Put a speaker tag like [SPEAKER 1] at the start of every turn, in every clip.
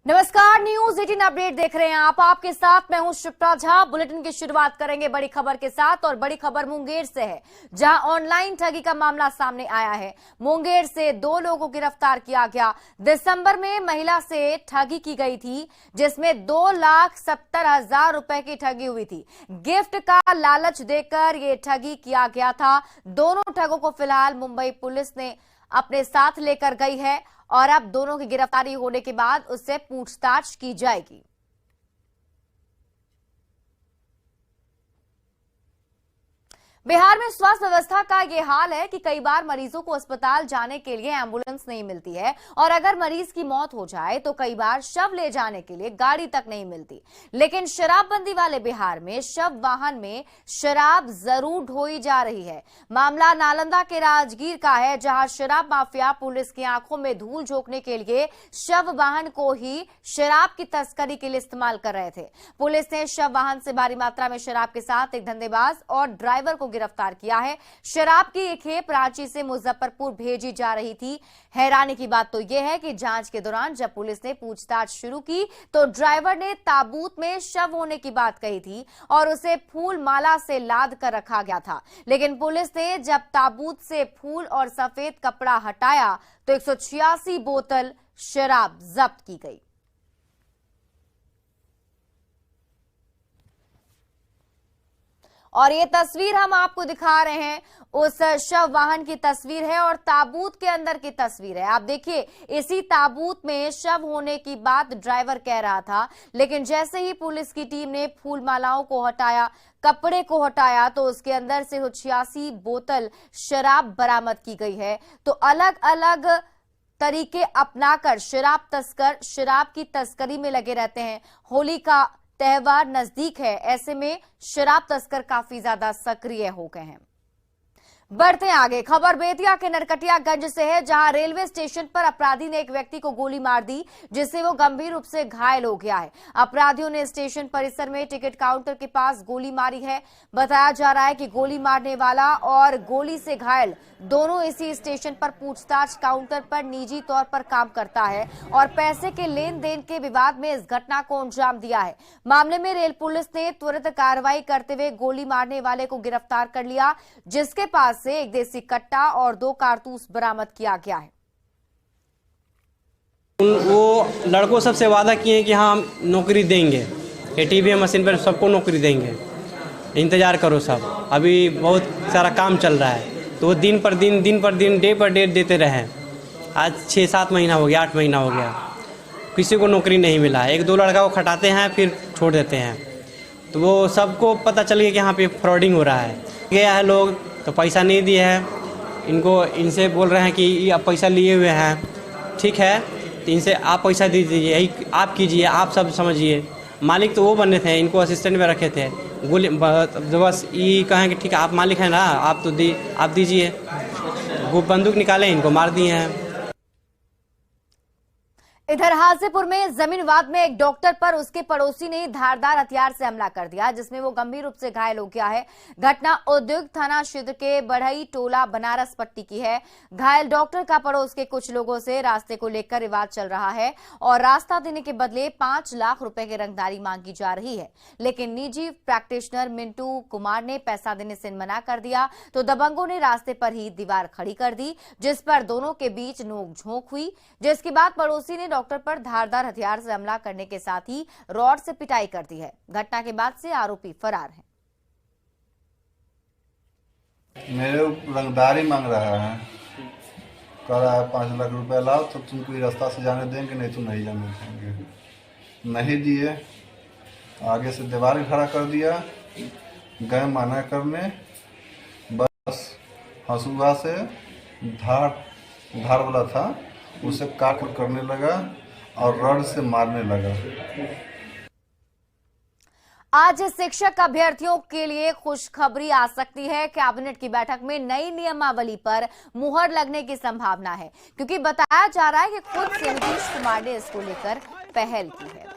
[SPEAKER 1] नमस्कार, news 18 update देख रहे हैं आप। आपके साथ मैं हूं शिप्रा झा। बुलेटिन की शुरुआत करेंगे बड़ी खबर के साथ और बड़ी खबर मुंगेर से है, जहां ऑनलाइन ठगी का मामला सामने आया है। मुंगेर से 2 लोगों को गिरफ्तार किया गया। दिसंबर में महिला से ठगी की गई थी, जिसमें 2,70,000 रुपए की ठगी हुई थी। गिफ्ट का लालच देकर ये ठगी किया गया था। दोनों ठगों को फिलहाल मुंबई पुलिस ने अपने साथ लेकर गई है और अब दोनों की गिरफ्तारी होने के बाद उससे पूछताछ की जाएगी। बिहार में स्वास्थ्य व्यवस्था का ये हाल है कि कई बार मरीजों को अस्पताल जाने के लिए एम्बुलेंस नहीं मिलती है और अगर मरीज की मौत हो जाए तो कई बार शव ले जाने के लिए गाड़ी तक नहीं मिलती। लेकिन शराबबंदी वाले बिहार में शव वाहन में शराब जरूर ढोई जा रही है। मामला नालंदा के राजगीर का है, जहां शराब माफिया पुलिस की आंखों में धूल झोंकने के लिए शव वाहन को ही शराब की तस्करी के लिए इस्तेमाल कर रहे थे। पुलिस ने शव वाहन से भारी मात्रा में शराब के साथ एक धंधेबाज और ड्राइवर को गिरफ्तार किया है। शराब की एक खेप रांची से मुजफ्फरपुर भेजी जा रही थी। हैरानी की बात तो यह है कि जांच के दौरान जब पुलिस ने पूछताछ शुरू की तो ड्राइवर ने ताबूत में शव होने की बात कही थी और उसे फूल माला से लाद कर रखा गया था। लेकिन पुलिस ने जब ताबूत से फूल और सफेद कपड़ा हटाया तो 186 बोतल शराब जब्त की गई। और ये तस्वीर हम आपको दिखा रहे हैं, उस शव वाहन की तस्वीर है और ताबूत के अंदर की तस्वीर है। आप देखिए, इसी ताबूत में शव होने की बात ड्राइवर कह रहा था, लेकिन जैसे ही पुलिस की टीम ने फूल मालाओं को हटाया, कपड़े को हटाया, तो उसके अंदर से 86 बोतल शराब बरामद की गई है। तो अलग अलग तरीके अपनाकर शराब तस्कर शराब की तस्करी में लगे रहते हैं। होली का त्योहार नजदीक है, ऐसे में शराब तस्कर काफी ज्यादा सक्रिय हो गए हैं। बढ़ते हैं आगे। खबर बेतिया के नरकटियागंज से है, जहां रेलवे स्टेशन पर अपराधी ने एक व्यक्ति को गोली मार दी, जिससे वो गंभीर रूप से घायल हो गया है। अपराधियों ने स्टेशन परिसर में टिकट काउंटर के पास गोली मारी है। बताया जा रहा है कि गोली मारने वाला और गोली से घायल दोनों इसी स्टेशन पर पूछताछ काउंटर पर निजी तौर पर काम करता है और पैसे के लेन देन के विवाद में इस घटना को अंजाम दिया है। मामले में रेल पुलिस ने त्वरित कार्रवाई करते हुए गोली मारने वाले को गिरफ्तार कर लिया, जिसके पास से एक देसी कट्टा और 2 कारतूस बरामद किया गया है।
[SPEAKER 2] वो लड़कों सबसे वादा किए कि हाँ हम नौकरी देंगे, ATM मशीन पर सबको नौकरी देंगे, इंतजार करो सब, अभी बहुत सारा काम चल रहा है। तो वो दिन पर दिन डे पर डे देते रहे। आज 6-7 महीना हो गया, 8 महीना हो गया, किसी को नौकरी नहीं मिला। 1-2 लड़का को खटाते हैं फिर छोड़ देते हैं। तो वो सबको पता चल गया कि यहाँ पे फ्रॉडिंग हो रहा है। गया है लोग तो पैसा नहीं दिए हैं, इनसे बोल रहे हैं कि आप पैसा लिए हुए हैं, ठीक है, तो इनसे आप पैसा दे दीजिए, यही आप कीजिए, आप सब समझिए। मालिक तो वो बने थे, इनको असिस्टेंट में रखे थे। गोली बस ये कहें कि ठीक है आप मालिक हैं ना, आप दीजिए। वो बंदूक निकाले, इनको मार दिए हैं।
[SPEAKER 1] इधर हाजीपुर में जमीन विवाद में एक डॉक्टर पर उसके पड़ोसी ने धारदार हथियार से हमला कर दिया, जिसमें वो गंभीर रूप से घायल हो गया है। घटना औद्योगिक थाना क्षेत्र के बढ़ई टोला बनारस पट्टी की है। घायल डॉक्टर का पड़ोस के कुछ लोगों से रास्ते को लेकर विवाद चल रहा है और रास्ता देने के बदले 5 लाख रुपए की रंगदारी मांगी जा रही है। लेकिन निजी प्रैक्टिशनर मिंटू कुमार ने पैसा देने से मना कर दिया, तो दबंगों ने रास्ते पर ही दीवार खड़ी कर दी, जिस पर दोनों के बीच नोकझोंक हुई, जिसके बाद पड़ोसी ने डॉक्टर पर धारदार हथियार से हमला करने के साथ ही रॉड से पिटाई कर दी है। घटना के बाद से आरोपी फरार है।
[SPEAKER 3] मेरे रंगदारी मांग रहा है, कह रहा है 5 लाख रुपए लाओ तो तुमको रास्ता से जाने देंगे, नहीं तो नहीं जाने देंगे। नहीं दिए, आगे से दीवार खड़ा कर दिया, गए माना करने, बस हंसुआ से धार वाला था उसे काट करने लगा और रड से मारने लगा।
[SPEAKER 1] आज शिक्षक अभ्यर्थियों के लिए खुशखबरी आ सकती है। कैबिनेट की बैठक में नई नियमावली पर मुहर लगने की संभावना है, क्योंकि बताया जा रहा है कि खुद से नीतीश कुमार ने इसको लेकर पहल की है।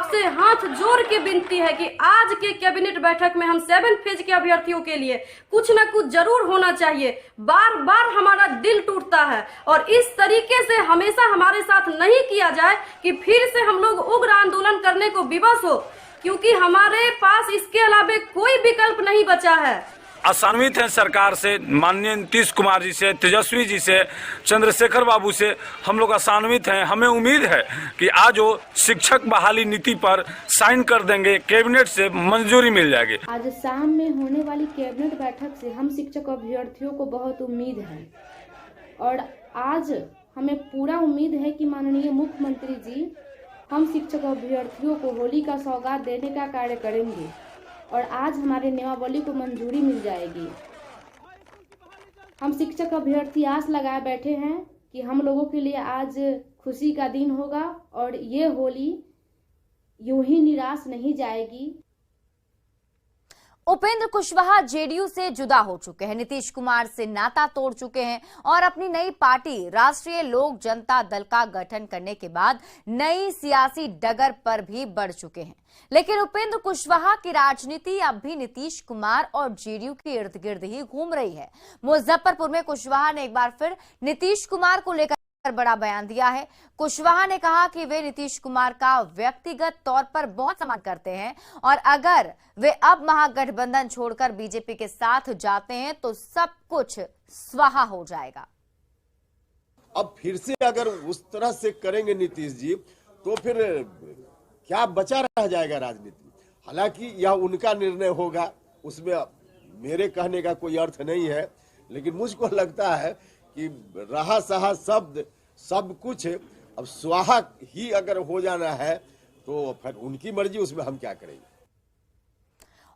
[SPEAKER 4] आपसे हाथ जोड़ के विनती है कि आज के कैबिनेट बैठक में हम 7 फेज के अभ्यर्थियों के लिए कुछ न कुछ जरूर होना चाहिए। बार बार हमारा दिल टूटता है और इस तरीके से हमेशा हमारे साथ नहीं किया जाए कि फिर से हम लोग उग्र आंदोलन करने को विवश हो, क्योंकि हमारे पास इसके अलावा कोई विकल्प नहीं बचा है।
[SPEAKER 5] आशान्वित हैं सरकार से, माननीय नीतीश कुमार जी से, तेजस्वी जी से, चंद्रशेखर बाबू से हम लोग आशान्वित हैं। हमें उम्मीद है कि आज वो शिक्षक बहाली नीति पर साइन कर देंगे, कैबिनेट से मंजूरी मिल जाएगी।
[SPEAKER 6] आज शाम में होने वाली कैबिनेट बैठक से हम शिक्षक अभ्यर्थियों को बहुत उम्मीद है और आज हमें पूरा उम्मीद है कि माननीय मुख्यमंत्री जी हम शिक्षक अभ्यर्थियों को होली का सौगात देने का कार्य करेंगे और आज हमारे नियमावली को मंजूरी मिल जाएगी। हम शिक्षक अभ्यर्थी आस लगाए बैठे हैं कि हम लोगों के लिए आज खुशी का दिन होगा और ये होली यूं ही निराश नहीं जाएगी।
[SPEAKER 1] उपेंद्र कुशवाहा जेडीयू से जुदा हो चुके हैं, नीतीश कुमार से नाता तोड़ चुके हैं और अपनी नई पार्टी राष्ट्रीय लोक जनता दल का गठन करने के बाद नई सियासी डगर पर भी बढ़ चुके हैं। लेकिन उपेंद्र कुशवाहा की राजनीति अब भी नीतीश कुमार और जेडीयू के इर्द गिर्द ही घूम रही है। मुजफ्फरपुर में कुशवाहा ने एक बार फिर नीतीश कुमार को लेकर बड़ा बयान दिया है। कुशवाहा ने कहा कि वे नीतीश कुमार का व्यक्तिगत तौर पर बहुत सम्मान करते हैं और अगर वे अब महागठबंधन छोड़कर बीजेपी के साथ जाते हैं तो सब कुछ स्वाहा हो जाएगा।
[SPEAKER 7] अब फिर से अगर उस तरह से करेंगे नीतीश जी तो फिर क्या बचा रह जाएगा राजनीति। हालांकि यह उनका निर्णय होगा, उसमें मेरे कहने का कोई अर्थ नहीं है, लेकिन मुझको लगता है कि रहा सहा शब्द सब कुछ अब स्वाहा ही अगर हो जाना है तो फिर उनकी मर्जी, उसमें हम क्या करेंगे।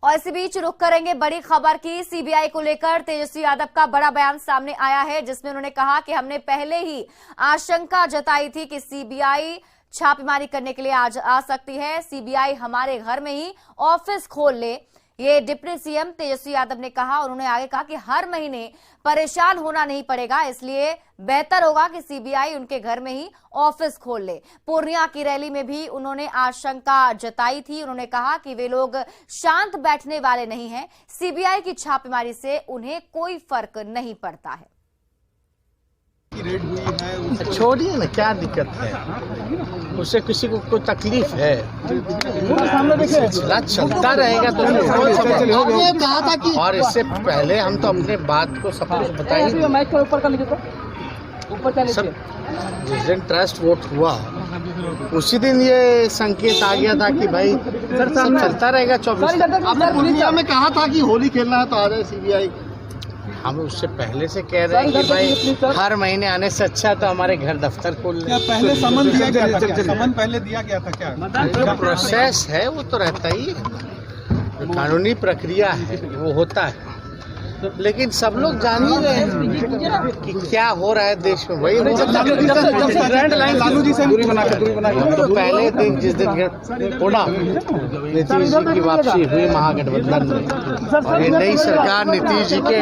[SPEAKER 1] और इसी बीच रुख करेंगे बड़ी खबर की। सीबीआई को लेकर तेजस्वी यादव का बड़ा बयान सामने आया है, जिसमें उन्होंने कहा कि हमने पहले ही आशंका जताई थी कि सीबीआई छापेमारी करने के लिए आज आ सकती है, सीबीआई हमारे घर में ही ऑफिस खोल ले। ये डिप्टी सीएम तेजस्वी यादव ने कहा। उन्होंने आगे कहा कि हर महीने परेशान होना नहीं पड़ेगा, इसलिए बेहतर होगा कि सीबीआई उनके घर में ही ऑफिस खोल ले। पूर्णिया की रैली में भी उन्होंने आशंका जताई थी। उन्होंने कहा कि वे लोग शांत बैठने वाले नहीं हैं, सीबीआई की छापेमारी से उन्हें कोई फर्क नहीं पड़ता है।
[SPEAKER 8] छोड़िए ना, क्या दिक्कत है, उससे किसी को कोई तकलीफ है, सिलसिला चलता रहेगा तो कहा था कि और इससे पहले हम तो अपने बात को सब कुछ बताएंगे। सब जिस दिन ट्रस्ट वोट हुआ उसी दिन ये संकेत आ गया था कि भाई सब चलता रहेगा 24। आपने पूर्णिया में कहा था कि होली खेलना है तो आ जाए सीबीआई। हम उससे पहले से कह रहे हैं कि भाई हर महीने आने से अच्छा तो हमारे घर दफ्तर खोल लें।
[SPEAKER 9] पहले समन दिया गया था क्या? समन पहले दिया गया था क्या?
[SPEAKER 8] जो प्रोसेस है वो तो रहता ही है, जो कानूनी प्रक्रिया है वो होता है, लेकिन सब लोग जान ही रहे हैं कि क्या हो रहा है देश में। वही
[SPEAKER 9] लालू जी से दूरी बना
[SPEAKER 8] तो पहले दिन जिस दिन होना नीतीश जी की वापसी हुई महागठबंधन में और ये नई सरकार नीतीश जी के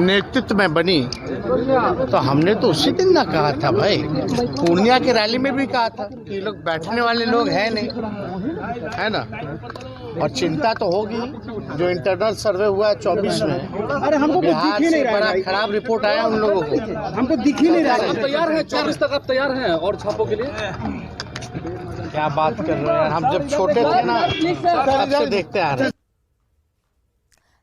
[SPEAKER 8] नेतृत्व में बनी, तो हमने तो उसी दिन ना कहा था भाई, पूर्णिया के रैली में भी कहा था कि लोग बैठने वाले लोग हैं नहीं, है ना। और चिंता तो होगी, जो इंटरनल सर्वे हुआ है 24 में,
[SPEAKER 9] अरे हमको
[SPEAKER 8] बिहार
[SPEAKER 9] दिख ही नहीं
[SPEAKER 8] से बड़ा खराब रिपोर्ट आया उन लोगों को।
[SPEAKER 9] हमको दिख ही नहीं रहा है।
[SPEAKER 10] तैयार है 24 तक आप तैयार हैं और छापों के लिए?
[SPEAKER 8] क्या बात कर रहे हैं, हम जब छोटे थे ना तब से देखते आ रहे हैं।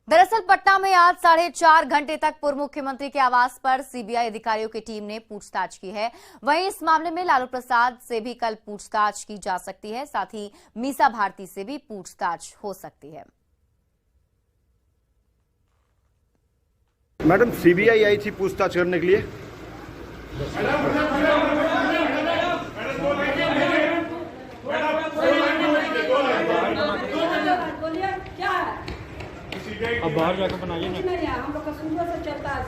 [SPEAKER 1] दरअसल पटना में आज 4.5 घंटे तक पूर्व मुख्यमंत्री के आवास पर सीबीआई अधिकारियों की टीम ने पूछताछ की है। वहीं इस मामले में लालू प्रसाद से भी कल पूछताछ की जा सकती है, साथ ही मीसा भारती से भी पूछताछ हो सकती है।
[SPEAKER 11] मैडम सीबीआई आई थी पूछताछ करने के लिए।
[SPEAKER 2] अब बाहर जाकर बनाइए ना।
[SPEAKER 4] हम लोग का सुबह से चलता है।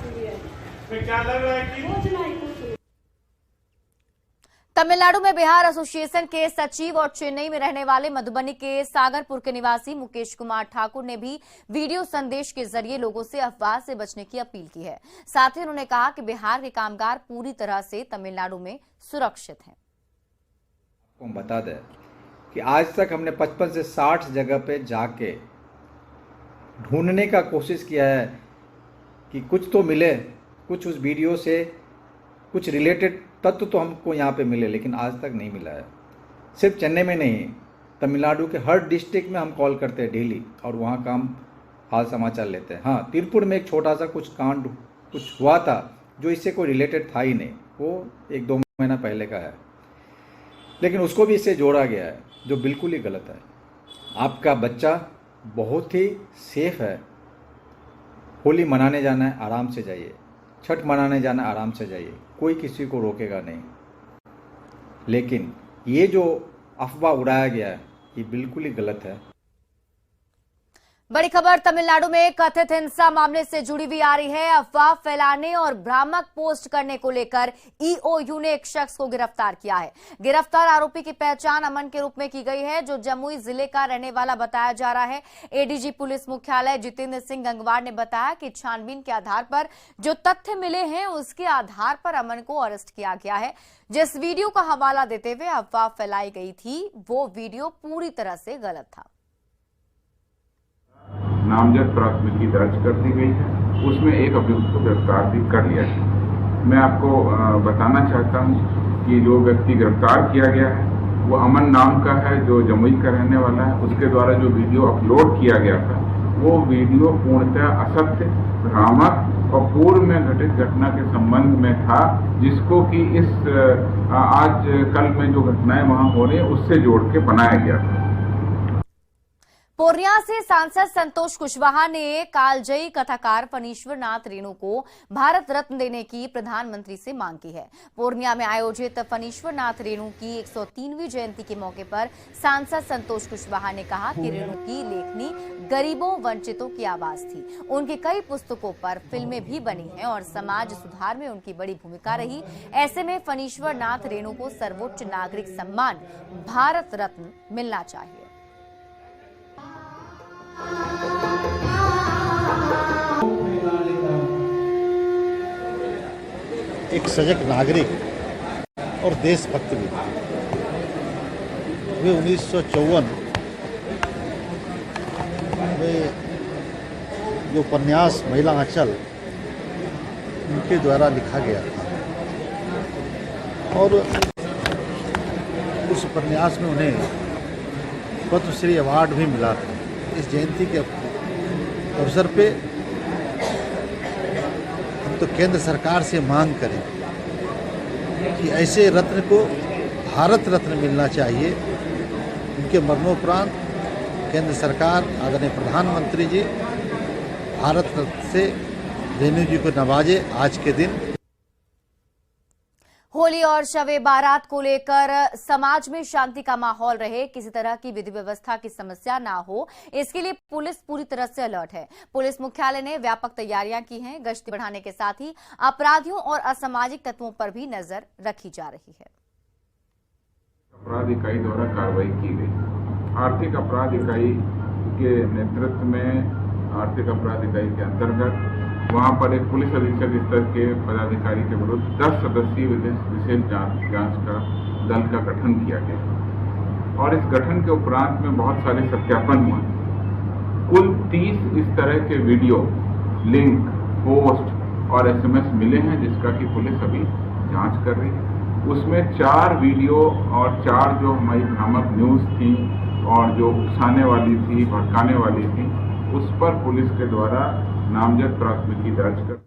[SPEAKER 2] क्या लग रहा है कि
[SPEAKER 4] कुछ नहीं।
[SPEAKER 1] तमिलनाडु में बिहार एसोसिएशन के सचिव और चेन्नई में रहने वाले मधुबनी के सागरपुर के निवासी मुकेश कुमार ठाकुर ने भी वीडियो संदेश के जरिए लोगों से अफवाह से बचने की अपील की है। साथ ही उन्होंने कहा कि बिहार के कामगार पूरी तरह से तमिलनाडु में सुरक्षित हैं।
[SPEAKER 12] बता दें
[SPEAKER 11] कि आज तक हमने 55 से 60 जगह पे जाके ढूंढने का कोशिश किया है कि कुछ तो मिले, कुछ उस वीडियो से कुछ रिलेटेड तत्व तो हमको यहाँ पे मिले, लेकिन आज तक नहीं मिला है। सिर्फ चेन्नई में नहीं, तमिलनाडु के हर डिस्ट्रिक्ट में हम कॉल करते हैं डेली और वहाँ का हम हाल समाचार लेते हैं। हाँ, तिरुपुर में एक छोटा सा कुछ कांड कुछ हुआ था जो इससे कोई रिलेटेड था ही नहीं, वो 1-2 महीना पहले का है, लेकिन उसको भी इससे जोड़ा गया है जो बिल्कुल ही गलत है। आपका बच्चा बहुत ही सेफ है, होली मनाने जाना है आराम से जाइए, छठ मनाने जाना है आराम से जाइए, कोई किसी को रोकेगा नहीं। लेकिन ये जो अफवाह उड़ाया गया है ये बिल्कुल ही गलत है।
[SPEAKER 1] बड़ी खबर तमिलनाडु में कथित हिंसा मामले से जुड़ी हुई आ रही है। अफवाह फैलाने और भ्रामक पोस्ट करने को लेकर ईओयू ने एक शख्स को गिरफ्तार किया है। गिरफ्तार आरोपी की पहचान अमन के रूप में की गई है, जो जमुई जिले का रहने वाला बताया जा रहा है। एडीजी पुलिस मुख्यालय जितेंद्र सिंह गंगवार ने बताया कि छानबीन के आधार पर जो तथ्य मिले हैं उसके आधार पर अमन को अरेस्ट किया गया है। जिस वीडियो का हवाला देते हुए अफवाह फैलाई गई थी वो वीडियो पूरी तरह से गलत था।
[SPEAKER 12] नामजद प्राथमिकी दर्ज कर दी गई है, उसमें एक अभियुक्त को गिरफ्तार भी कर लिया है। मैं आपको बताना चाहता हूं कि जो व्यक्ति गिरफ्तार किया गया है वो अमन नाम का है, जो जमुई का रहने वाला है। उसके द्वारा जो वीडियो अपलोड किया गया था वो वीडियो पूर्णतः असत्य, भ्रामक और पूर्व में घटित घटना के संबंध में था, जिसको कि इस आज कल में जो घटनाएं वहां हो रही है उससे जोड़ के बनाया गया था।
[SPEAKER 1] पूर्णिया से सांसद संतोष कुशवाहा ने कालजयी कथाकार फणीश्वर नाथ रेणु को भारत रत्न देने की प्रधानमंत्री से मांग की है। पूर्णिया में आयोजित फणीश्वर नाथ रेणु की 103वीं जयंती के मौके पर सांसद संतोष कुशवाहा ने कहा कि रेणु की लेखनी गरीबों वंचितों की आवाज थी। उनकी कई पुस्तकों पर फिल्में भी बनी हैं और समाज सुधार में उनकी बड़ी भूमिका रही। ऐसे में फणीश्वर नाथ रेणु को सर्वोच्च नागरिक सम्मान भारत रत्न मिलना चाहिए।
[SPEAKER 13] एक सजग नागरिक और देशभक्त भी थे। वे 1954 में जो उपन्यास महिला आंचल उनके द्वारा लिखा गया था और उस उपन्यास में उन्हें पद्मश्री अवार्ड भी मिला था। इस जयंती के अवसर पे हम तो केंद्र सरकार से मांग करें कि ऐसे रत्न को भारत रत्न मिलना चाहिए। उनके मरणोपरांत केंद्र सरकार आदरणीय प्रधानमंत्री जी भारत रत्न से रेणु जी को नवाजे। आज के दिन
[SPEAKER 1] होली और शवे बारात को लेकर समाज में शांति का माहौल रहे, किसी तरह की विधि व्यवस्था की समस्या ना हो, इसके लिए पुलिस पूरी तरह से अलर्ट है। पुलिस मुख्यालय ने व्यापक तैयारियां की हैं। गश्ती बढ़ाने के साथ ही अपराधियों और असामाजिक तत्वों पर भी नजर रखी जा रही है।
[SPEAKER 12] अपराध इकाई द्वारा कार्रवाई की गई। आर्थिक अपराध इकाई के नेतृत्व में आर्थिक अपराध इकाई के अंतर्गत वहां पर एक पुलिस अधीक्षक स्तर के पदाधिकारी के विरुद्ध 10 सदस्यीय विशेष जांच का दल का गठन किया गया और इस गठन के उपरांत में बहुत सारे सत्यापन हुए। कुल 30 इस तरह के वीडियो, लिंक, पोस्ट और SMS मिले हैं, जिसका कि पुलिस अभी जांच कर रही है। उसमें 4 वीडियो और 4 जो हमारी भ्रामक न्यूज थी और जो उकसाने वाली थी, भड़काने वाली थी, उस पर पुलिस के द्वारा नामजद प्राथमिकी दर्ज कर।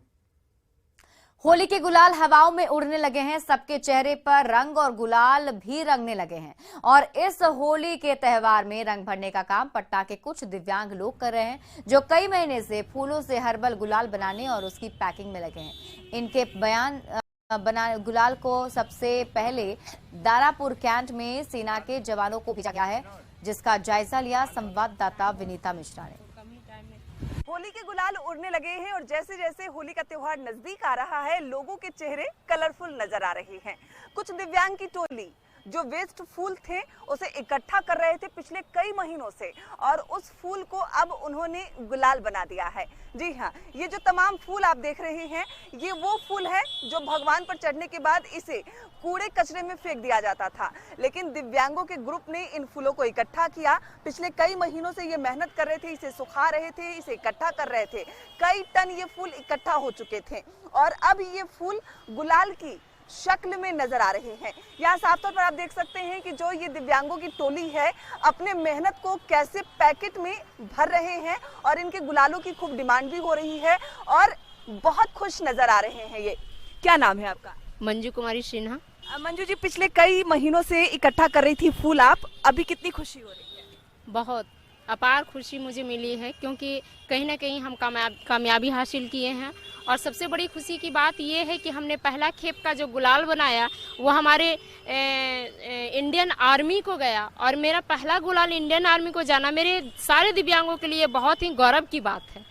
[SPEAKER 1] होली के गुलाल हवाओं में उड़ने लगे हैं, सबके चेहरे पर रंग और गुलाल भी रंगने लगे हैं और इस होली के त्यौहार में रंग भरने का काम पटना के कुछ दिव्यांग लोग कर रहे हैं, जो कई महीने से फूलों से हर्बल गुलाल बनाने और उसकी पैकिंग में लगे हैं। इनके बयान गुलाल को सबसे पहले दारापुर कैंट में सेना के जवानों को भेजा गया है, जिसका जायजा लिया संवाददाता विनीता मिश्रा ने।
[SPEAKER 14] होली के गुलाल उड़ने लगे हैं और जैसे जैसे होली का त्योहार नजदीक आ रहा है, लोगों के चेहरे कलरफुल नजर आ रहे हैं। कुछ दिव्यांग की टोली जो वेस्ट फूल थे उसे इकट्ठा कर रहे थे पिछले कई महीनों से, और उस फूल को अब उन्होंने गुलाल बना दिया है। जी हाँ, ये जो तमाम फूल आप देख रहे हैं ये वो फूल है जो भगवान पर चढ़ने के बाद इसे कूड़े कचरे में फेंक दिया जाता था, लेकिन दिव्यांगों के ग्रुप ने इन फूलों को इकट्ठा किया। पिछले कई महीनों से ये मेहनत कर रहे थे, इसे सुखा रहे थे, इसे इकट्ठा कर रहे थे। कई टन ये फूल इकट्ठा हो चुके थे और अब ये फूल गुलाल की शक्ल में नजर आ रहे हैं। यहाँ साफ तौर पर आप देख सकते हैं कि जो ये दिव्यांगों की टोली है अपने मेहनत को कैसे पैकेट में भर रहे हैं और इनके गुलालों की खूब डिमांड भी हो रही है और बहुत खुश नजर आ रहे हैं। ये क्या नाम है आपका?
[SPEAKER 6] मंजू कुमारी सिन्हा।
[SPEAKER 14] मंजू जी, पिछले कई महीनों से इकट्ठा कर रही थी फूल आप, अभी कितनी खुशी हो रही है?
[SPEAKER 6] बहुत अपार खुशी मुझे मिली है, क्योंकि कहीं ना कहीं हम कामयाबी हासिल किए हैं। और सबसे बड़ी खुशी की बात यह है कि हमने पहला खेप का जो गुलाल बनाया वो हमारे इंडियन आर्मी को गया, और मेरा पहला गुलाल इंडियन आर्मी को जाना मेरे सारे दिव्यांगों के लिए बहुत ही गौरव की बात है।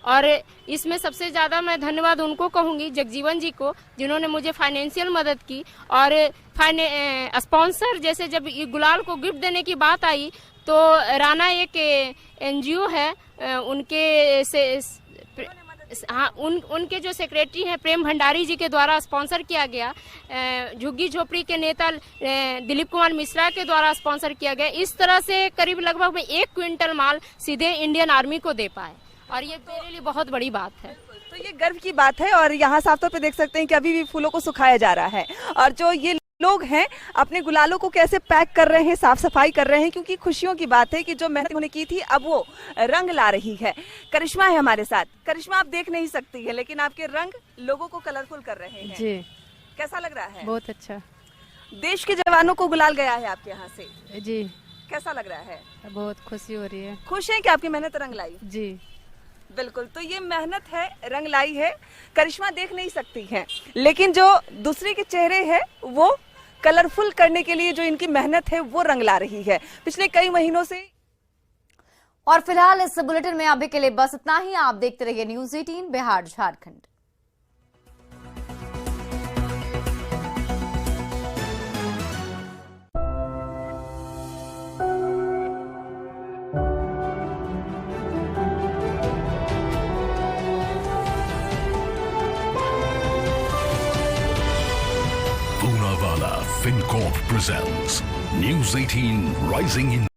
[SPEAKER 6] और इसमें सबसे ज़्यादा मैं धन्यवाद उनको कहूँगी, जगजीवन जी को, जिन्होंने मुझे फाइनेंशियल मदद की। और स्पॉन्सर जैसे जब ये गुलाल को गिफ्ट देने की बात आई तो राना एक एनजीओ है, उनके से हाँ उनके जो सेक्रेटरी हैं प्रेम भंडारी जी के द्वारा स्पॉन्सर किया गया। झुग्गी झोपड़ी के नेता दिलीप कुमार मिश्रा के द्वारा स्पॉन्सर किया गया। इस तरह से करीब लगभग 1 क्विंटल माल सीधे इंडियन आर्मी को दे पाए, और ये मेरे लिए बहुत बड़ी बात है।
[SPEAKER 14] तो ये गर्व की बात है। और यहाँ साफ तौर पे देख सकते हैं कि अभी भी फूलों को सुखाया जा रहा है, और जो ये लोग हैं अपने गुलालों को कैसे पैक कर रहे हैं, साफ सफाई कर रहे हैं, क्योंकि खुशियों की बात है कि जो मेहनत उन्होंने की थी अब वो रंग ला रही है। करिश्मा है हमारे साथ। करिश्मा, आप देख नहीं सकती है लेकिन आपके रंग लोगों को कलरफुल कर रहे हैं।
[SPEAKER 6] जी,
[SPEAKER 14] कैसा लग रहा है?
[SPEAKER 6] बहुत अच्छा।
[SPEAKER 14] देश के जवानों को गुलाल गया है आपके यहाँ से।
[SPEAKER 6] जी,
[SPEAKER 14] कैसा लग रहा है?
[SPEAKER 6] बहुत खुशी हो रही है।
[SPEAKER 14] खुश हैं कि आपकी मेहनत रंग लाई?
[SPEAKER 6] जी
[SPEAKER 14] बिल्कुल। तो ये मेहनत है, रंग लाई है। करिश्मा देख नहीं सकती है, लेकिन जो दूसरे के चेहरे है वो कलरफुल करने के लिए जो इनकी मेहनत है वो रंग ला रही है पिछले कई महीनों से।
[SPEAKER 1] और फिलहाल इस बुलेटिन में अभी के लिए बस इतना ही। आप देखते रहिए news 18 Bihar Jharkhand.
[SPEAKER 15] FinCorp presents News 18 Rising in